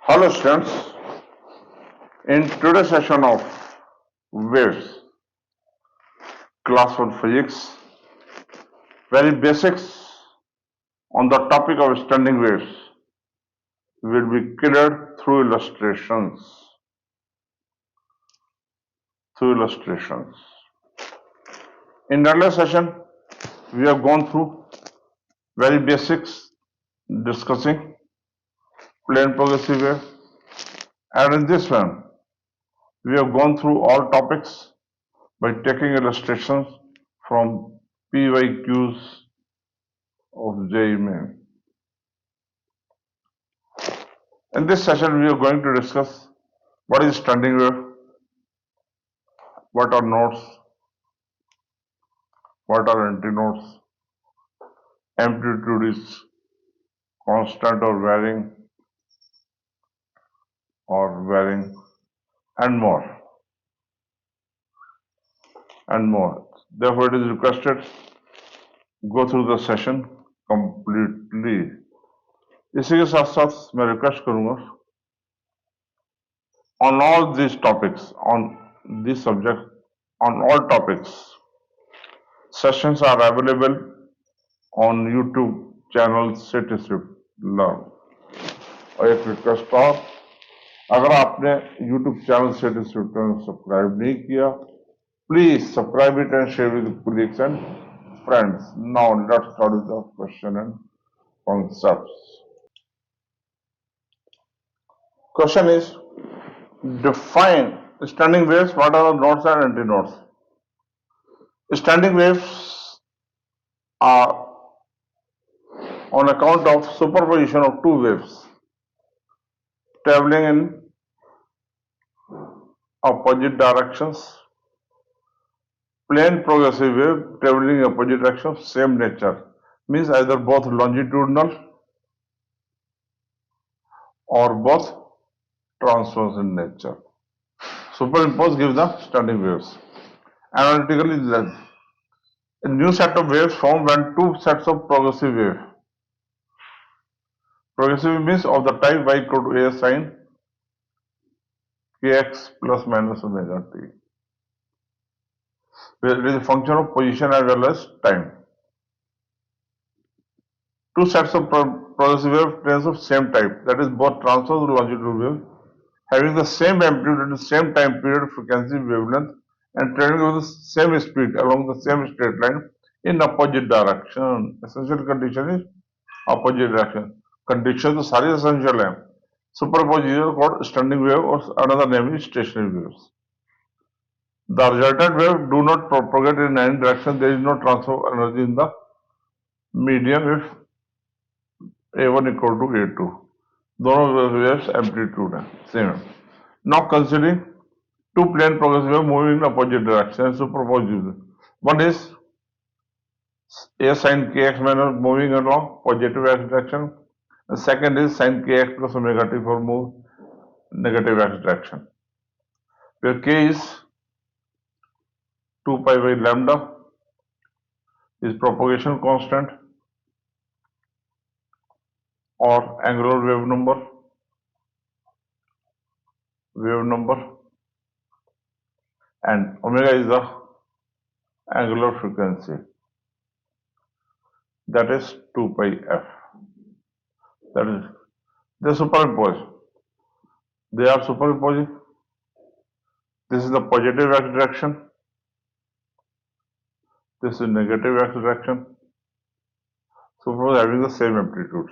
Hello students, in today's session of waves, class 1 physics, very basics on the topic of standing waves will be cleared through illustrations. In earlier session, we have gone through very basics discussing plane progressive wave, and in this one, we have gone through all topics by taking illustrations from PYQs of JEE main. In this session, we are going to discuss what is standing wave, what are nodes, what are antinodes, amplitude is constant or varying, and more. Therefore, it is requested go through the session completely. इसी के साथ साथ मैं request करूंगा on all these topics, on this subject, on all topics, sessions are available on YouTube channel SethiSwiftLearn. और एक request और, अगर आपने YouTube चैनल SethiSwiftLearn सब्सक्राइब नहीं किया, please subscribe it and share with colleagues and friends. Now let's start with the question and concepts. Question is, define standing waves. What are the nodes and antinodes? Standing waves are on account of superposition of two waves traveling in opposite directions. Plane progressive wave traveling in opposite direction, same nature, means either both longitudinal or both transverse in nature. Superimpose gives the standing waves. Analytically, a new set of waves formed when two sets of progressive wave. Progressive means of the type y equal to a sine kx plus minus omega t. It is a function of position as well as time. Two sets of progressive wave trains of same type, that is both transverse and longitudinal wave, having the same amplitude at the same time period, frequency, wavelength, and traveling with the same speed along the same straight line in opposite direction. Essential condition is opposite direction. Conditions तो सारी essential है. Superposition called standing wave or another name is stationary waves. The resultant wave do not propagate in any direction. There is no transfer of energy in the medium if A1 equal to A2. दोनों waves amplitude है same. Now considering two plane progressive wave moving in opposite direction and superposition. One is A sin kx minus moving along positive x direction. The second is sin kx plus omega t for move negative x direction, where k is 2 pi by lambda is propagation constant or angular wave number, and omega is the angular frequency, that is 2 pi f. That is, they superimpose. They are superimposing. This is the positive x direction. This is negative x direction. Suppose having the same amplitudes.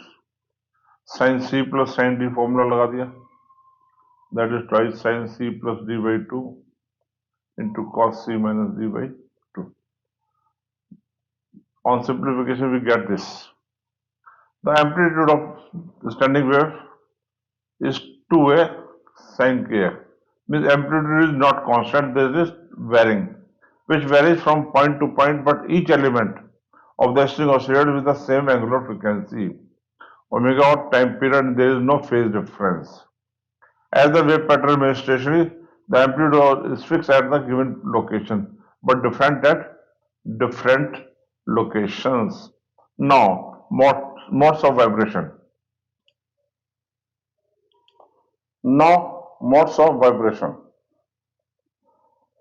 Sin c plus sin d formula लगा दिया. That is twice sin c plus d by 2 into cos c minus d by 2. On simplification, we get this. The amplitude of the standing wave is 2a sin kx. Means amplitude is not constant, there is varying, which varies from point to point, but each element of the string oscillates with the same angular frequency. Omega or time period, there is no phase difference. As the wave pattern remains stationary, the amplitude is fixed at the given location, but different at different locations. Now, modes of vibration. Now, modes of vibration.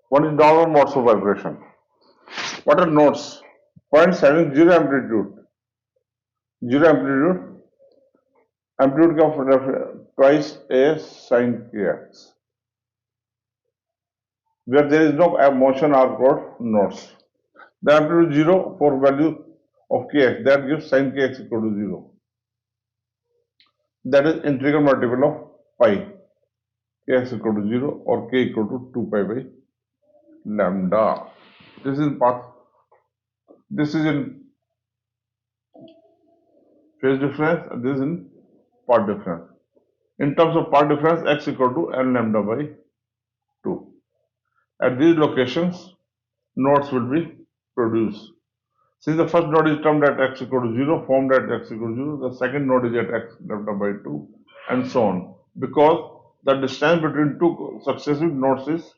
One is normal modes of vibration. What are nodes? Points having zero amplitude. Zero amplitude. Amplitude of twice a sine kx. Where there is no motion are called nodes. The amplitude is 0 for value of kx, that gives sin kx equal to 0. That is integral multiple of pi, kx equal to 0 or k equal to 2 pi by lambda. This is path. This is in phase difference and this is in path difference. In terms of path difference, x equal to n lambda by 2. At these locations, nodes will be produced. Since the first node is termed at x equal to 0, formed at x equal to 0, the second node is at x lambda by 2, and so on. Because the distance between two successive nodes is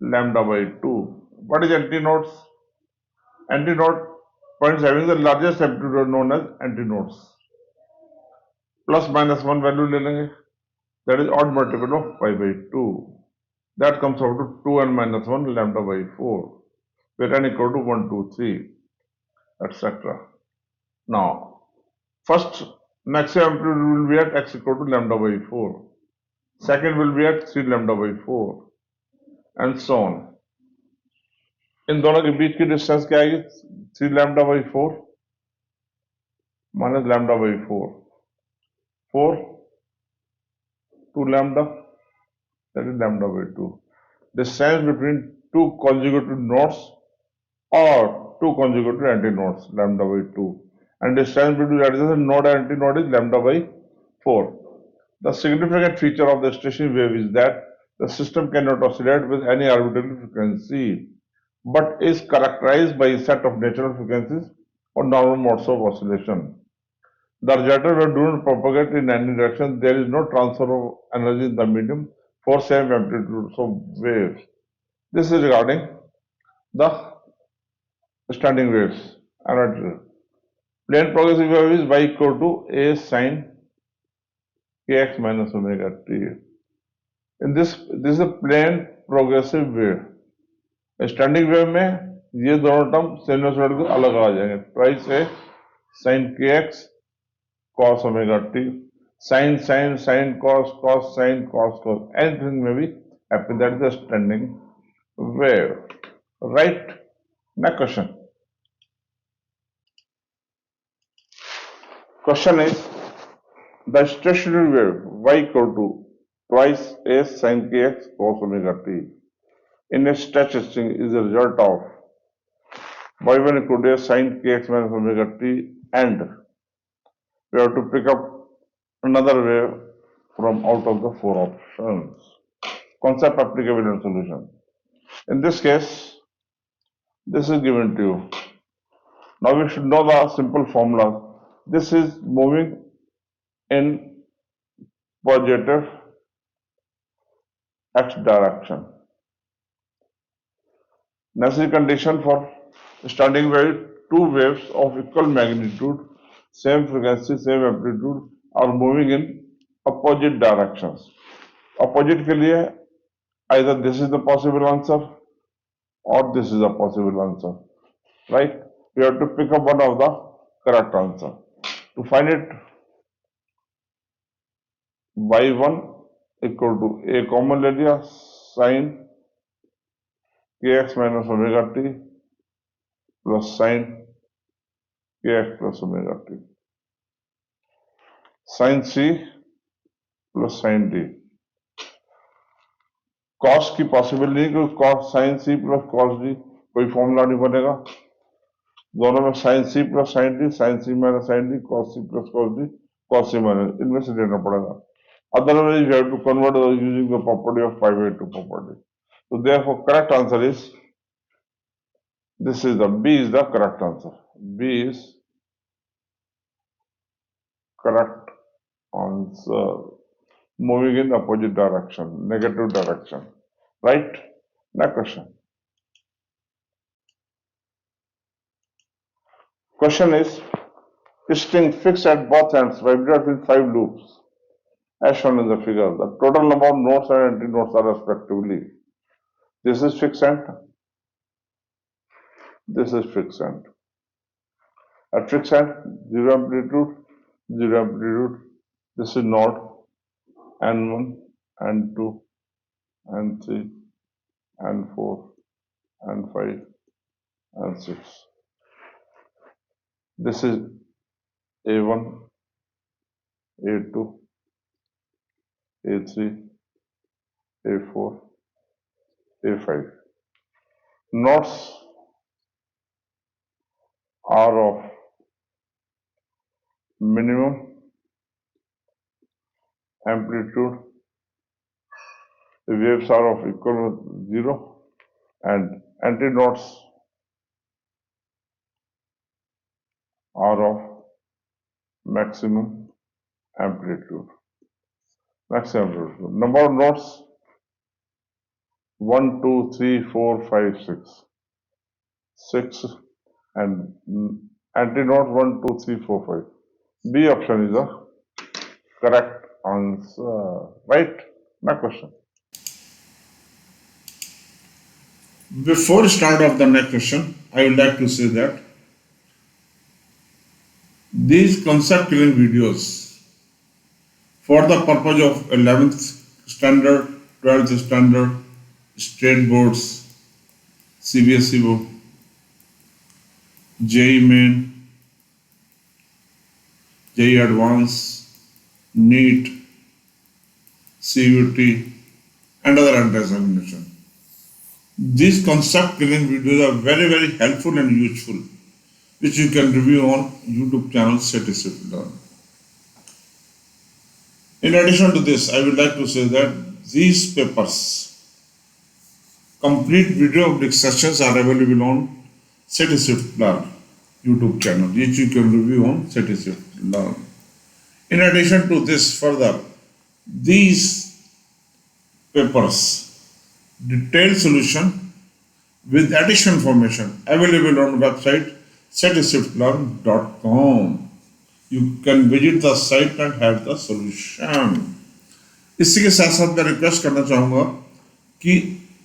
lambda by 2. What is antinodes? Antinode points having the largest amplitude are known as antinodes. Plus minus 1 value ले लेंगे. That is odd multiple of pi by 2. That comes out to 2n minus 1 lambda by 4, where n equal to 1, 2, 3, etc. Now, first maximum amplitude will be at x equal to lambda by 4. Second will be at 3 lambda by 4, and so on. इन दोनों के बीच की distance क्या आएगी? 3 lambda by 4 minus lambda by 4. 4, 2 lambda, that is lambda by 2. Distance between two conjugated nodes or two conjugated antinodes, lambda by 2. And distance between adjacent node and antinode is lambda by 4. The significant feature of the stationary wave is that the system cannot oscillate with any arbitrary frequency, but is characterized by a set of natural frequencies or normal modes of oscillation. The radiator wave do not propagate in any direction. There is no transfer of energy in the medium for same amplitudes of waves. This is regarding the standing waves. Plane progressive wave is y equal to a sine kx minus omega t. In this is a plane progressive wave. Standing wave में ये दोनों term sinusoid के अलग आ जाएंगे. Twice A sine k x cos omega t, sine sine sine cos cos sine cos cos, anything में भी happen. That is the standing wave. Right. Next question. Question is the stationary wave y equal to twice A sine k x cos omega t in a stretching is a result of y1 equal to a sine kx minus omega t, and we have to pick up another wave from out of the four options. Concept applicable in solution. In this case, this is given to you. Now we should know the simple formula. This is moving in positive x direction. Necessary condition for standing wave: two waves of equal magnitude, same frequency, same amplitude are moving in opposite directions. Opposite के लिए either this is the possible answer or this is the possible answer. Right? We have to pick up one of the correct answer. To find it, y1 equal to a common ले लिया sin kx minus omega t plus sin kx plus omega t, sin c plus sin d. cos की possible नहीं, क्योंकि cos sin c plus cos d कोई formula नहीं बनेगा. दोनों में sin c plus sin d, sin c minus sin d, cos c plus cos d, cos c minus, इनमें से लेना पड़ेगा. Otherwise, we have to convert using the property of pi by 2 property. So therefore, correct answer is this is the B is the correct answer. B is correct answer. Moving in opposite direction, negative direction. Right? Next question. Question is, string fixed at both ends vibrates in 5 loops. as shown in the figure. The total number of nodes and antinodes are respectively. This is fixed and this is fixed and. At fixed and, zero amplitude, zero amplitude. This is node N1, N2, N3, N4, N5, N6. This is A1, A2, A3, A4, A5. Nodes are of minimum amplitude, the waves are of equal to 0, and antinodes are of maximum amplitude. Maximum amplitude. Number of nodes 1, 2, 3, 4, 5, 6. 6 and antinode 1, 2, 3, 4, 5. B option is the correct answer. Right? My question. Before start of the next question, I would like to say that these concept killing videos for the purpose of 11th standard, 12th standard, state boards, CBSE board, JEE main, JEE advanced, NEET, CUT, and other entrance examination. These concept killing videos are very helpful and useful, which you can review on YouTube channel SethiSwiftLearn. In addition to this, I would like to say that these papers, complete video of sessions are available on SethiSwiftLearn YouTube channel, which you can review on SethiSwiftLearn. In addition to this, further, these papers, detailed solution with additional information available on website SethiSwiftLearn.com. You can visit the site and have the solution. इसी के साथ साथ मैं request करना चाहूँगा कि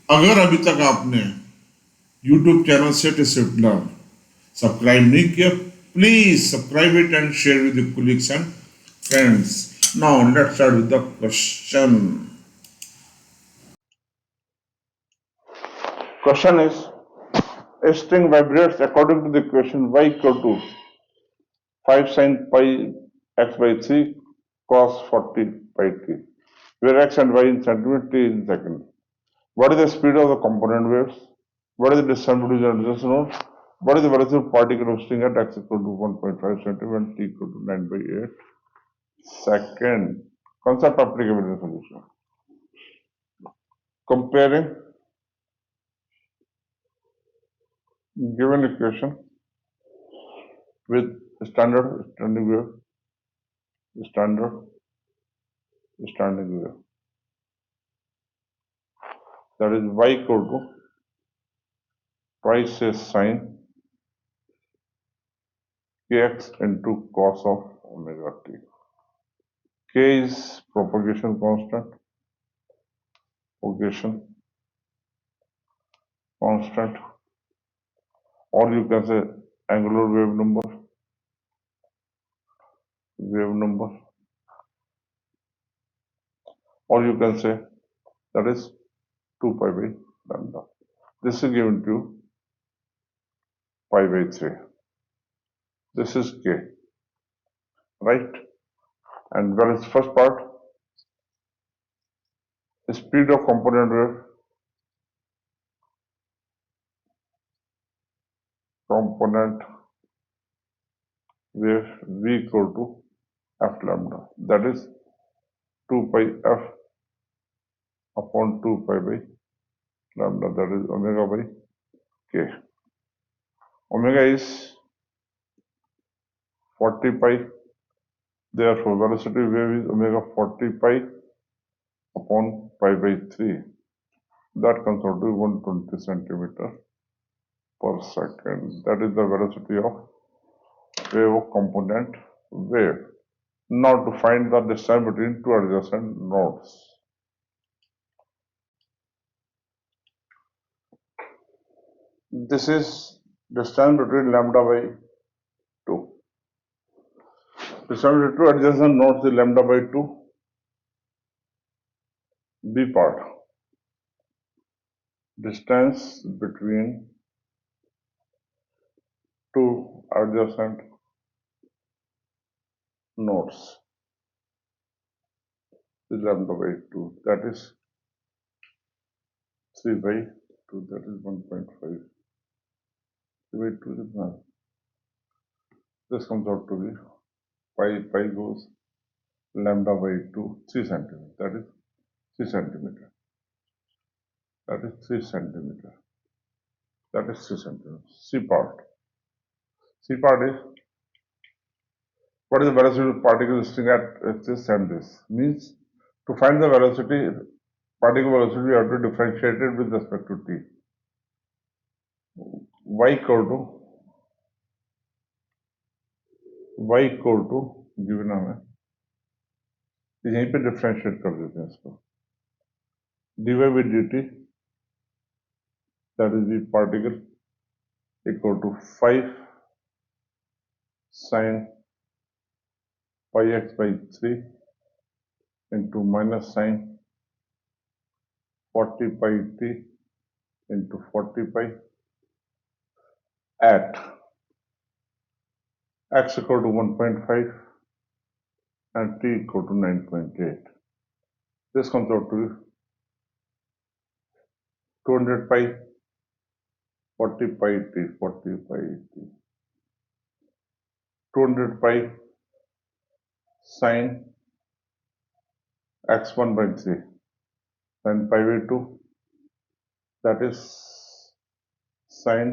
अगर अभी तक आपने YouTube चैनल SethiSwiftLearn सब्सक्राइब नहीं किया, please subscribe it and share with your colleagues and friends. Now let's start with the question. Question is, a string vibrates according to the equation y equal to 5 sin pi x by 3 cos 40 pi t, where x and y in centimeter, t in second. What is the speed of the component waves? What is the distance between the adjacent nodes? What is the velocity of particle of string at x equal to 1.5 cm and t equal to 9 by 8 second? Concept applicability solution. Comparing given equation with standard standing wave, standing wave, that is y equal to twice a sine kx into cos of omega t. K is propagation constant, or you can say angular wave number, or you can say that is 2 pi by lambda. This is given to pi by 3. This is K, right? And what is first part? The speed of component wave, v equal to f lambda, that is 2 pi f upon 2 pi by lambda, that is omega by k. Omega is 40 pi, therefore velocity wave is omega 40 pi upon pi by 3. That comes out to 120 centimeter per second. That is the velocity of wave of component wave. Now to find the distance between two adjacent nodes. This is distance between lambda by 2. Distance between two adjacent nodes is lambda by 2. B part. Distance between two adjacent nodes is lambda by 2. That is 3 by 2. That is 1.5. 3 by 2 is 9. This comes out to be pi goes lambda by 2, 3 centimeter. That is 3 centimeter. That is 3 centimeter. That is 3 centimeter. C part. C part is what is the velocity of particle sitting at this and this. Means to find the velocity, particle velocity, we have to differentiate it with respect to t. Y equal to given हमें यहीं पे differentiate कर देते हैं इसको dy by dt that is the particle equal to 5 sin pi x by 3 into minus sin 40 pi t into 40 pi at x equal to 1.5 and t equal to 9.8. This comes out to 200 pi 40 pi t 200 pi sin x1 by 3 sin pi by 2 that is sin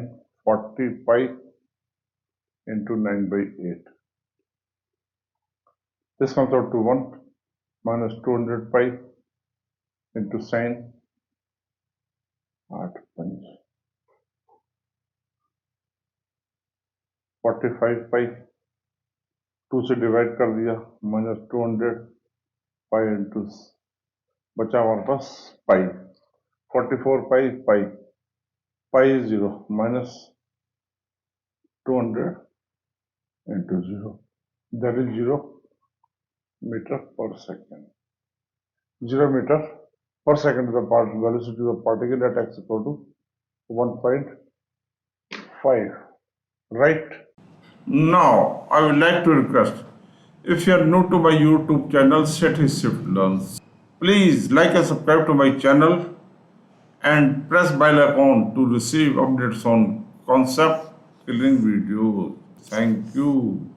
40 pi into 9 by 8. This comes out to 1 minus 200 pi into sin 45 pi 2 से divide कर दिया minus 200 pi into बचा हमारे पास pi 44 pi is 0 minus 200 into 0 that is 0 meter per second. 0 meter per second is the velocity of the particle at x equal to 1.5. Right? Now, I would like to request, if you are new to my YouTube channel, SethiSwiftLearn, please like and subscribe to my channel and press bell icon to receive updates on concept clearing videos. Thank you.